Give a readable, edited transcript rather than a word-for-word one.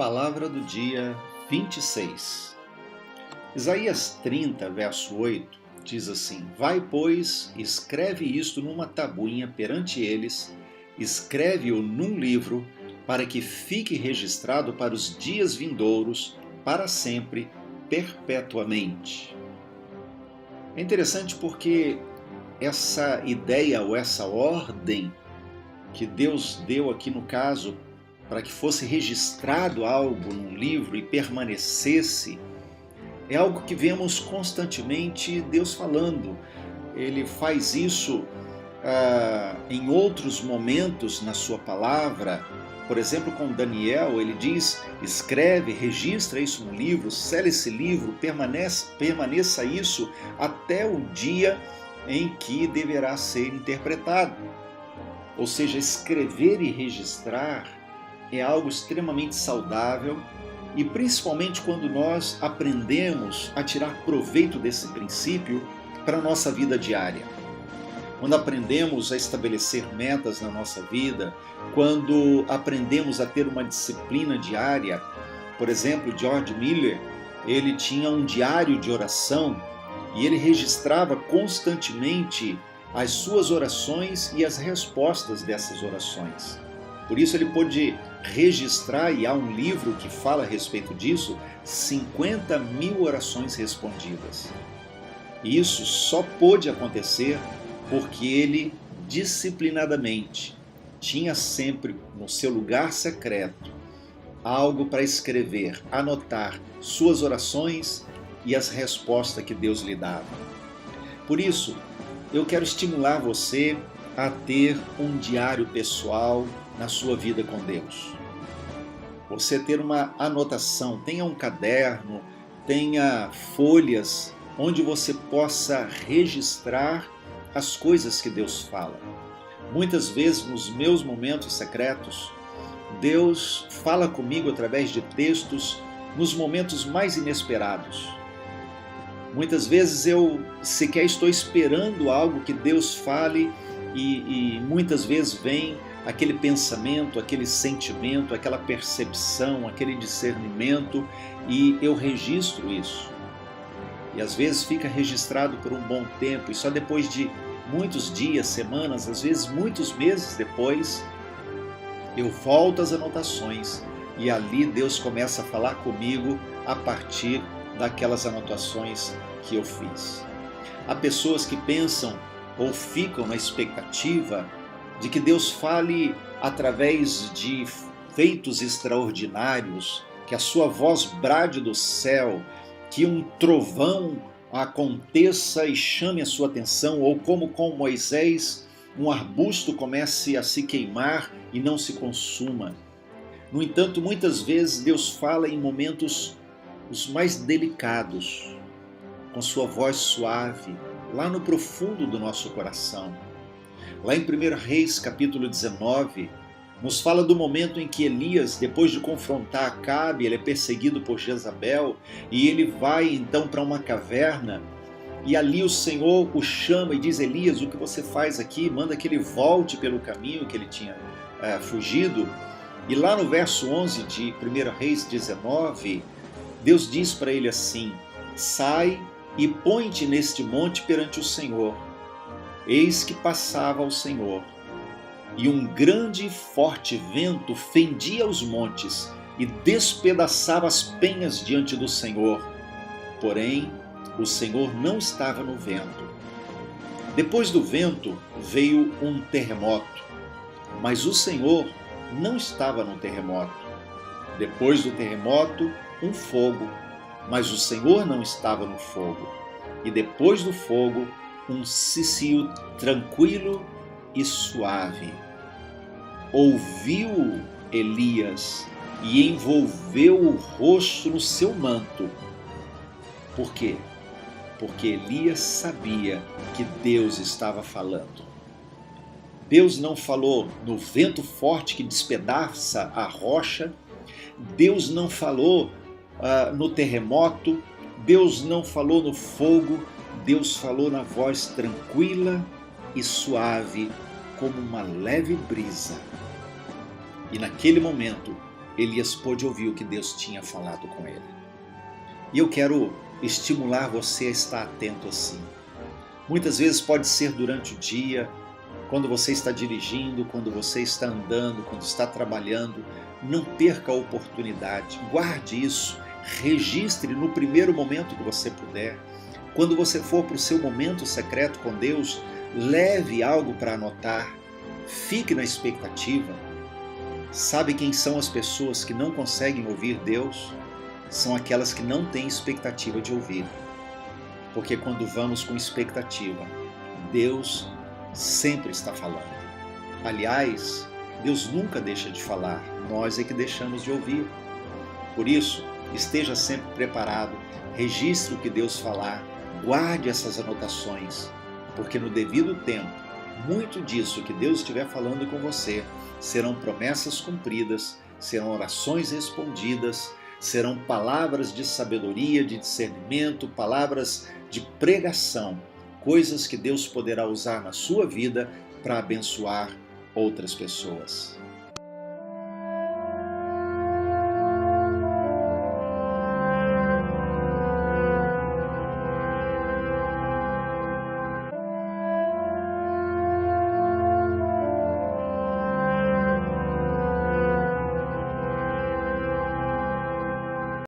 Palavra do dia 26. Isaías 30, verso 8, diz assim: Vai, pois, escreve isto numa tabuinha perante eles, escreve-o num livro, para que fique registrado para os dias vindouros, para sempre, perpetuamente. É interessante porque essa ideia ou essa ordem que Deus deu aqui no caso, para que fosse registrado algo num livro e permanecesse, é algo que vemos constantemente Deus falando. Ele faz isso em outros momentos na sua palavra. Por exemplo, com Daniel, ele diz: escreve, registra isso no livro, sela esse livro, permaneça isso até o dia em que deverá ser interpretado. Ou seja, escrever e registrar é algo extremamente saudável, e principalmente quando nós aprendemos a tirar proveito desse princípio para a nossa vida diária. Quando aprendemos a estabelecer metas na nossa vida, quando aprendemos a ter uma disciplina diária. Por exemplo, George Miller, ele tinha um diário de oração e ele registrava constantemente as suas orações e as respostas dessas orações. Por isso ele pôde registrar, e há um livro que fala a respeito disso, 50.000 orações respondidas. E isso só pôde acontecer porque ele, disciplinadamente, tinha sempre no seu lugar secreto algo para escrever, anotar suas orações e as respostas que Deus lhe dava. Por isso, eu quero estimular você a ter um diário pessoal na sua vida com Deus. Você ter uma anotação, tenha um caderno, tenha folhas onde você possa registrar as coisas que Deus fala. Muitas vezes, nos meus momentos secretos, Deus fala comigo através de textos nos momentos mais inesperados. Muitas vezes eu sequer estou esperando algo que Deus fale e muitas vezes vem aquele pensamento, aquele sentimento, aquela percepção, aquele discernimento, e eu registro isso. E às vezes fica registrado por um bom tempo, e só depois de muitos dias, semanas, às vezes muitos meses depois, eu volto às anotações e ali Deus começa a falar comigo a partir daquelas anotações que eu fiz. Há pessoas que pensam ou ficam na expectativa de que Deus fale através de feitos extraordinários, que a sua voz brade do céu, que um trovão aconteça e chame a sua atenção, ou como com Moisés, um arbusto comece a se queimar e não se consuma. No entanto, muitas vezes Deus fala em momentos os mais delicados, com sua voz suave, lá no profundo do nosso coração. Lá em 1 Reis, capítulo 19, nos fala do momento em que Elias, depois de confrontar Acabe, ele é perseguido por Jezabel, e ele vai então para uma caverna, e ali o Senhor o chama e diz: Elias, o que você faz aqui? Manda que ele volte pelo caminho que ele tinha fugido. E lá no verso 11 de 1 Reis 19, Deus diz para ele assim: sai e põe-te neste monte perante o Senhor. Eis que passava o Senhor, e um grande e forte vento fendia os montes e despedaçava as penhas diante do Senhor. Porém, o Senhor não estava no vento. Depois do vento veio um terremoto, mas o Senhor não estava no terremoto. Depois do terremoto, um fogo, mas o Senhor não estava no fogo. E depois do fogo, um cicio tranquilo e suave. Ouviu Elias e envolveu o rosto no seu manto. Por quê? Porque Elias sabia que Deus estava falando. Deus não falou no vento forte que despedaça a rocha, Deus não falou no terremoto, Deus não falou no fogo, Deus falou na voz tranquila e suave, como uma leve brisa. E naquele momento, Elias pôde ouvir o que Deus tinha falado com ele. E eu quero estimular você a estar atento assim. Muitas vezes pode ser durante o dia, quando você está dirigindo, quando você está andando, quando está trabalhando. Não perca a oportunidade, guarde isso, registre no primeiro momento que você puder. Quando você for para o seu momento secreto com Deus, leve algo para anotar, fique na expectativa. Sabe quem são as pessoas que não conseguem ouvir Deus? São aquelas que não têm expectativa de ouvir. Porque quando vamos com expectativa, Deus sempre está falando. Aliás, Deus nunca deixa de falar, nós é que deixamos de ouvir. Por isso, esteja sempre preparado, registre o que Deus falar, guarde essas anotações, porque no devido tempo, muito disso que Deus estiver falando com você serão promessas cumpridas, serão orações respondidas, serão palavras de sabedoria, de discernimento, palavras de pregação, coisas que Deus poderá usar na sua vida para abençoar outras pessoas.